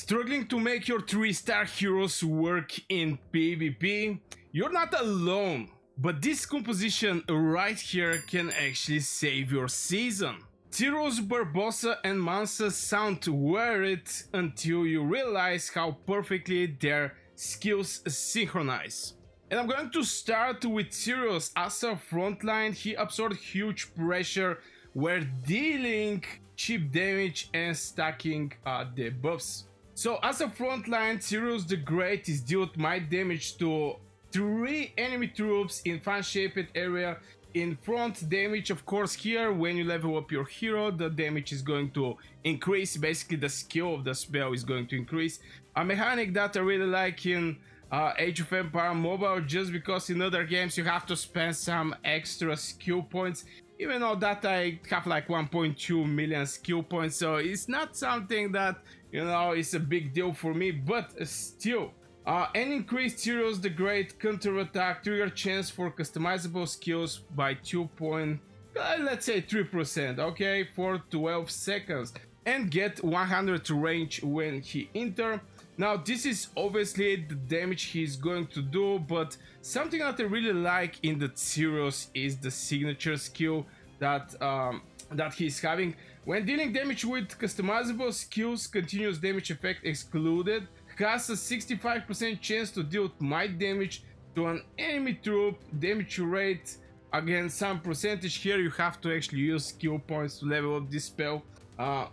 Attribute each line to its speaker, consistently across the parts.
Speaker 1: Struggling to make your 3-star heroes work in PvP? You're not alone, but this composition right here can actually save your season. Cyrus, Barbossa and Mansa sound worried until you realize how perfectly their skills synchronize. And I'm going to start with Cyrus. As a frontline, he absorbed huge pressure while dealing cheap damage and stacking the buffs. So as a frontline, Cyrus the Great is dealt might damage to 3 enemy troops in fan-shaped area. In front damage, of course, here when you level up your hero, the damage is going to increase. Basically, the skill of the spell is going to increase. A mechanic that I really like in Age of Empire Mobile, just because in other games you have to spend some extra skill points. Even though that I have like 1.2 million skill points, so it's not something that, you know, is a big deal for me, but still. An increased Cyrus the Great counterattack trigger chance for customizable skills by 3%, okay, for 12 seconds, and get 100 range when he enter. Now this is obviously the damage he's going to do, but something that I really like in the Cyrus is the signature skill that he's having. When dealing damage with customizable skills, continuous damage effect excluded, has a 65% chance to deal might damage to an enemy troop. Damage rate, again, some percentage. Here you have to actually use skill points to level up this spell.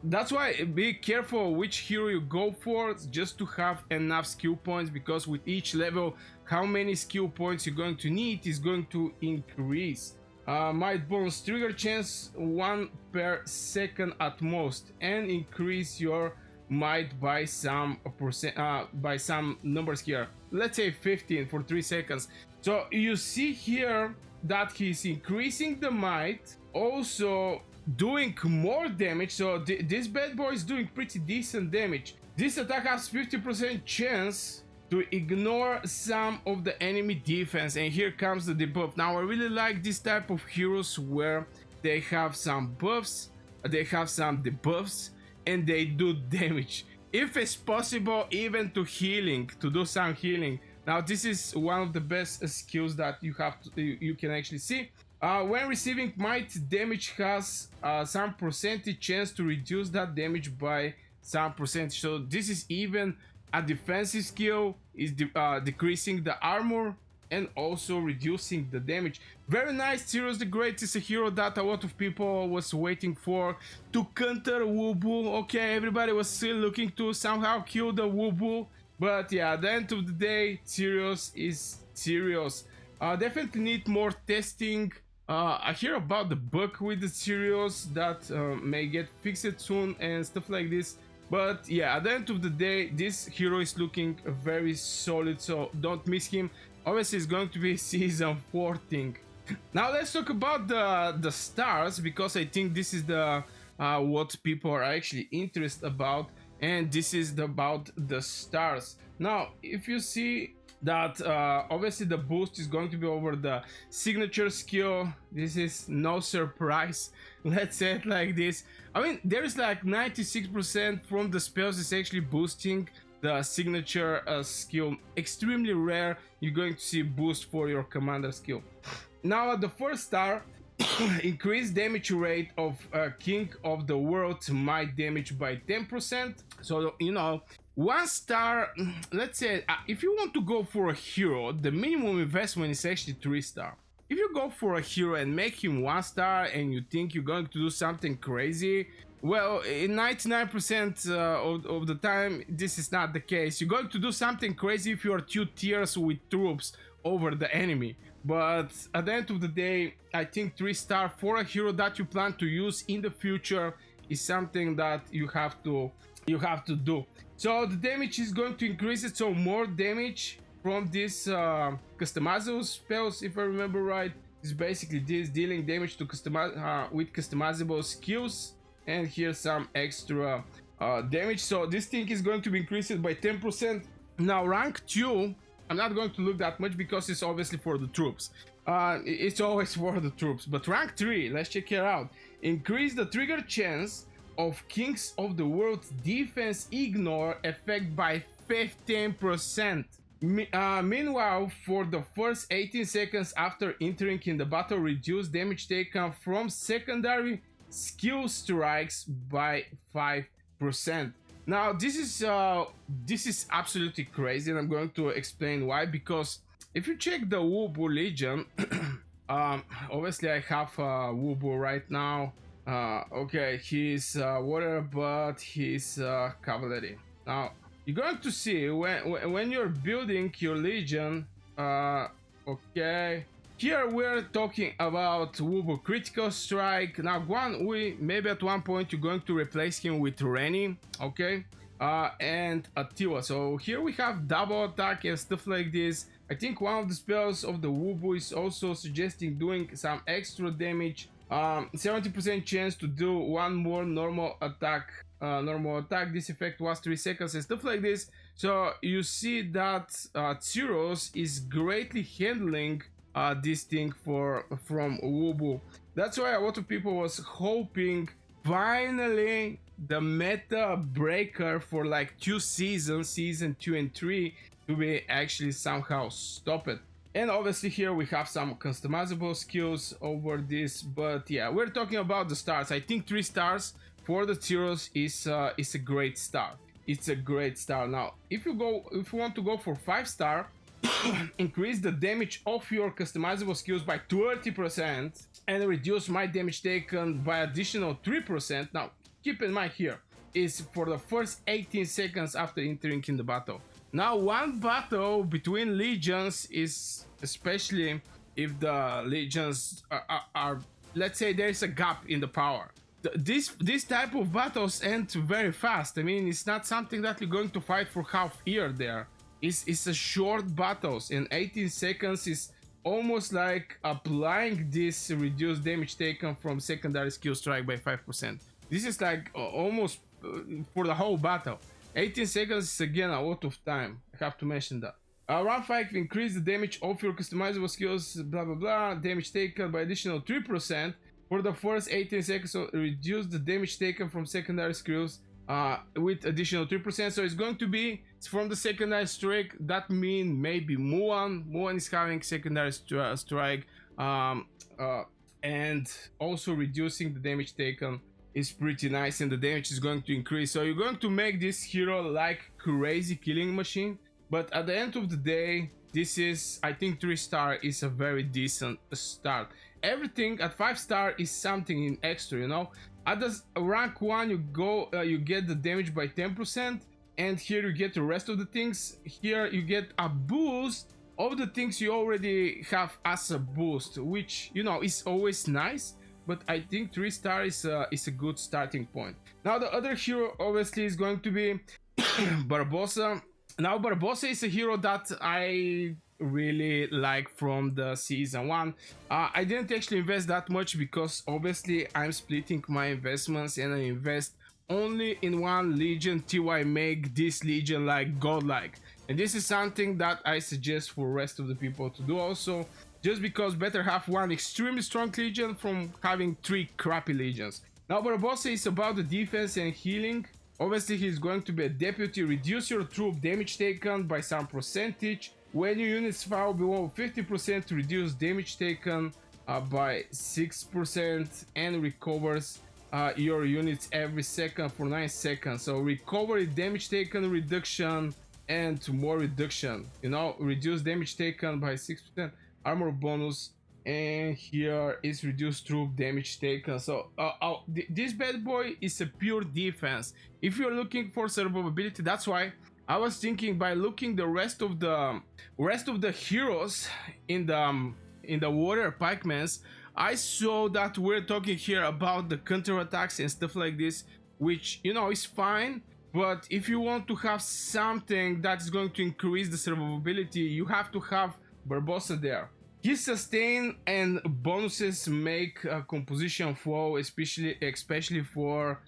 Speaker 1: That's why be careful which hero you go for, just to have enough skill points, because with each level how many skill points you're going to need is going to increase. Might bonus trigger chance 1 per second at most, and increase your might by some by some numbers here. Let's say 15 for 3 seconds. So you see here that he's increasing the might, also doing more damage. So this bad boy is doing pretty decent damage. This attack has 50% chance to ignore some of the enemy defense, and here comes the debuff. Now I really like this type of heroes where they have some buffs, they have some debuffs, and they do damage, if it's possible, even to healing, to do some healing. Now this is one of the best skills that you can actually see. When receiving might, damage has some percentage chance to reduce that damage by some percentage. So this is even a defensive skill, is decreasing the armor and also reducing the damage. Very nice. Cyrus the Great is a hero that a lot of people was waiting for to counter Wubu. Okay, everybody was still looking to somehow kill the Wubu, but yeah, at the end of the day, Cyrus is Cyrus. Definitely need more testing. I hear about the bug with the Cyrus that may get fixed soon and stuff like this. But yeah, at the end of the day, this hero is looking very solid, so don't miss him. Obviously, it's going to be season 14. Now let's talk about the stars, because I think this is the what people are actually interested about, and this is about the stars. Now, if you see that obviously the boost is going to be over the signature skill, this is no surprise. Let's say it like this. I mean, there is like 96% from the spells is actually boosting the signature skill. Extremely rare you're going to see boost for your commander skill. Now at the first star, increased damage rate of King of the World might damage by 10%. So, you know, 1 star, let's say, if you want to go for a hero, the minimum investment is actually 3 star. If you go for a hero and make him 1 star and you think you're going to do something crazy, well, in 99% of the time, this is not the case. You're going to do something crazy if you are 2 tiers with troops over the enemy. But at the end of the day, I think 3 star for a hero that you plan to use in the future is something that you have to do. So the damage is going to increase it, so more damage from these customizable spells, if I remember right, is basically this, dealing damage to with customizable skills, and here's some extra damage. So this thing is going to be increased by 10%. Now rank 2, I'm not going to look that much because it's obviously for the troops. It's always for the troops. But rank 3, let's check it out. Increase the trigger chance of Kings of the World's defense ignore effect by 15%. Meanwhile, for the first 18 seconds after entering in the battle, reduce damage taken from secondary skill strikes by 5%. Now this is absolutely crazy, and I'm going to explain why. Because if you check the Wubu Legion, obviously I have Wubu right now. Okay, he's water, but he's cavalry. Now you're going to see when you're building your legion. Okay, here we're talking about Wubu critical strike. Now maybe at one point you're going to replace him with Rennie, okay, and Attila. So here we have double attack and stuff like this. I think one of the spells of the Wubu is also suggesting doing some extra damage. 70% chance to do one more normal attack. This effect was 3 seconds and stuff like this. So you see that Cyrus is greatly handling this thing from Wubu. That's why a lot of people was hoping finally the meta breaker for like 2 seasons, season 2 and 3, to be actually somehow stopped. And obviously here we have some customizable skills over this, but yeah, we're talking about the stars. I think 3 stars for the Cyrus is a great start. It's a great start. Now, if you want to go for 5-star, increase the damage of your customizable skills by 30% and reduce my damage taken by additional 3%. Now, keep in mind here is for the first 18 seconds after entering in the battle. Now, one battle between legions is, especially if the legions are let's say there is a gap in the power. This type of battles end very fast. I mean, it's not something that you're going to fight for half year there. It's a short battles, and 18 seconds is almost like applying this reduced damage taken from secondary skill strike by 5%. This is like almost for the whole battle. 18 seconds is again a lot of time. I have to mention that. Round 5, increase the damage of your customizable skills, blah blah blah. Damage taken by additional 3%. For the first 18 seconds, so reduce the damage taken from secondary skills with additional 3%. So it's going to be from the secondary strike. That means maybe Muan is having secondary strike, and also reducing the damage taken is pretty nice, and the damage is going to increase. So you're going to make this hero like crazy killing machine. But at the end of the day, this is, I think 3-star is a very decent start. Everything at 5-star is something in extra, you know. At the rank 1 you get the damage by 10%, and here you get the rest of the things. Here you get a boost of the things you already have as a boost, which, you know, is always nice. But I think 3-star is a good starting point. Now the other hero obviously is going to be Barbossa. Now Barbossa is a hero that I really like from the season 1. I didn't actually invest that much because obviously I'm splitting my investments, and I invest only in one legion till I make this legion like godlike. And this is something that I suggest for rest of the people to do also, just because better have one extremely strong legion from having 3 crappy legions. Now Barbossa is about the defense and healing. Obviously he's going to be a deputy. Reduce your troop damage taken by some percentage. When your units fall below 50%, reduce damage taken by 6%, and recovers your units every second for 9 seconds. So recovery, damage taken reduction, and more reduction. You know, reduce damage taken by 6%, armor bonus, and here is reduced troop damage taken. So this bad boy is a pure defense. If you're looking for survivability, that's why I was thinking by looking the rest of the heroes in the water pikemans, I saw that we're talking here about the counter attacks and stuff like this, which, you know, is fine. But if you want to have something that's going to increase the survivability, you have to have Barbossa there. His sustain and bonuses make composition flow, especially for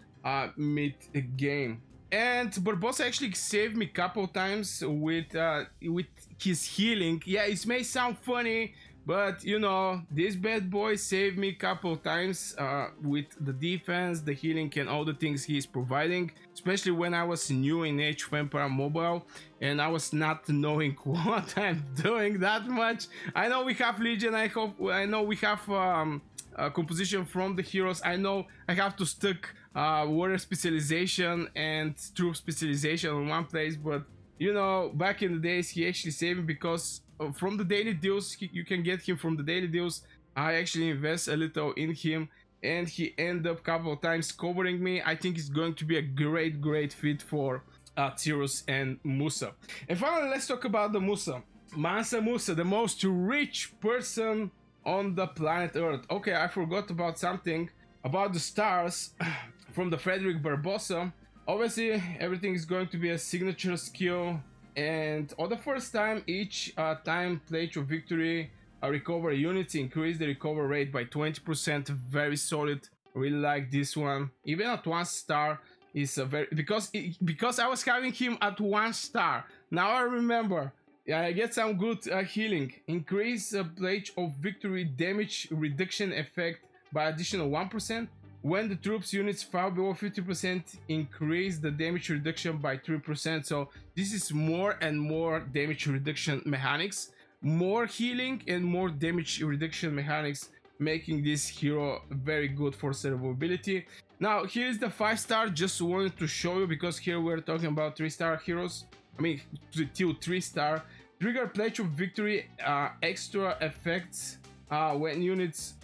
Speaker 1: mid game. And Barbossa actually saved me a couple times with his healing. Yeah, it may sound funny, But you know, this bad boy saved me a couple times with the defense, the healing, and all the things he's providing, especially when I was new in Age of Empire Mobile and I was not knowing what I'm doing that much. I know we have Legion, I know we have composition from the heroes. I know I have to stick warrior specialization and troop specialization in one place, but you know, back in the days he actually saved me because from the daily deals, you can get him from the daily deals. I actually invest a little in him and he ended up a couple of times covering me. I think it's going to be a great fit for Cyrus and Musa. And finally, let's talk about the Musa. Mansa Musa, the most rich person on the planet Earth. Okay, I forgot about something about the stars from the Frederick Barbossa. Obviously, everything is going to be a signature skill, and on the first time, each time Pledge of Victory recover units increase the recover rate by 20%. Very solid. Really like this one. Even at 1 star is a very because I was having him at 1 star. Now I remember. I get some good healing. Increase Pledge of Victory damage reduction effect by additional 1%. When the troops units fall below 50%, increase the damage reduction by 3%. So this is more and more damage reduction mechanics, more healing and more damage reduction mechanics, making this hero very good for survivability. Now here is the 5 star. Just wanted to show you because here we're talking about 3-star heroes. I mean, till 3-star. Trigger Pledge of Victory extra effects. When the units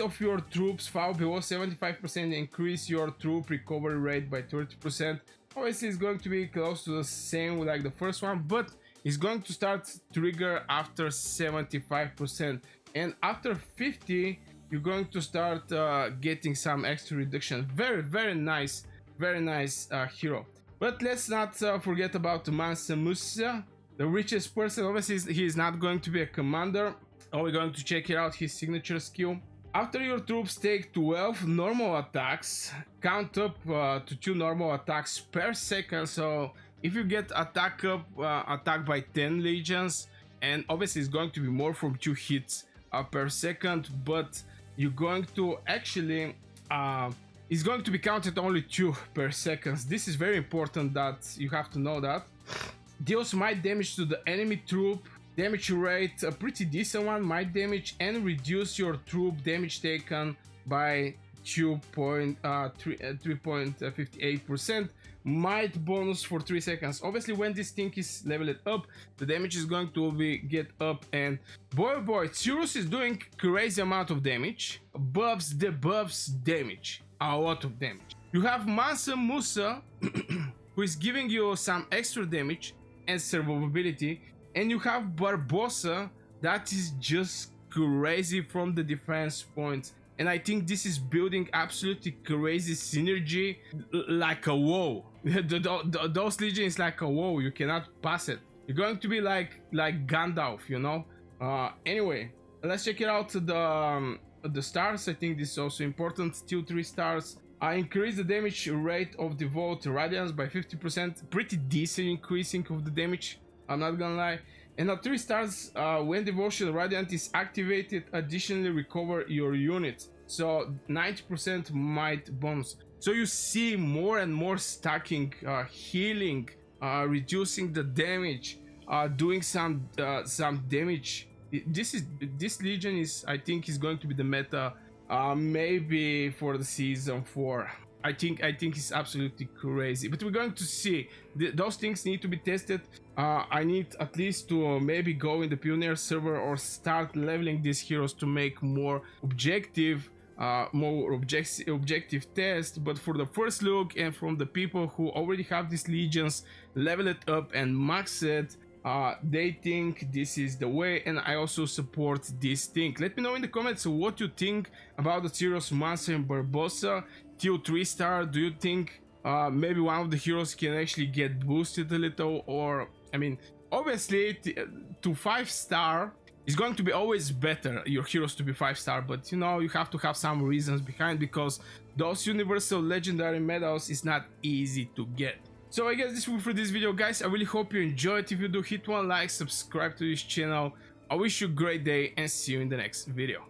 Speaker 1: of your troops fall below 75%, increase your troop recovery rate by 30%. Obviously, it's going to be close to the same like the first one, but it's going to start trigger after 75%, and after 50, you're going to start getting some extra reduction. Very nice hero. But let's not forget about Mansa Musa, the richest person. Obviously, he is not going to be a commander. We're going to check it out, his signature skill. After your troops take 12 normal attacks, count up to 2 normal attacks per second. So if you get attacked by 10 legions, and obviously it's going to be more from 2 hits per second, but you're going to actually it's going to be counted only 2 per second. This is very important that you have to know that. Deals might damage to the enemy troop. Damage rate, a pretty decent one, might damage, and reduce your troop damage taken by 3.58%. Might bonus for 3 seconds. Obviously, when this thing is leveled up, the damage is going to get up, and boy, Cyrus is doing crazy amount of damage. Buffs damage, a lot of damage. You have Mansa Musa, who is giving you some extra damage and survivability. And you have Barbossa, that is just crazy from the defense points. And I think this is building absolutely crazy synergy, like a wall. Those legions like a wall, you cannot pass it. You're going to be like Gandalf, you know. Anyway, let's check it out. The stars. I think this is also important. Still 3 stars. I increase the damage rate of Devout Radiance by 50%. Pretty decent increasing of the damage, I'm not gonna lie. And at 3 stars, when Devotion Radiant is activated, additionally recover your units. So 90% might bonus. So you see more and more stacking, healing, reducing the damage, doing some damage. This legion is, I think, is going to be the meta, maybe for the season 4. I think it's absolutely crazy, but we're going to see. Those things need to be tested. I need at least to maybe go in the Pioneer server or start leveling these heroes to make more objective tests. But for the first look, and from the people who already have these legions, level it up and max it, they think this is the way, and I also support this thing. Let me know in the comments what you think about the Cyrus, Mansa, and Barbossa. Till 3 star, do you think maybe one of the heroes can actually get boosted a little? Or, I mean, obviously to 5 star is going to be always better, your heroes to be 5 star, but you know, you have to have some reasons behind, because those universal legendary medals is not easy to get. So I guess this will be for this video, guys. I really hope you enjoyed. If you do, hit one like, subscribe to this channel. I wish you a great day and see you in the next video.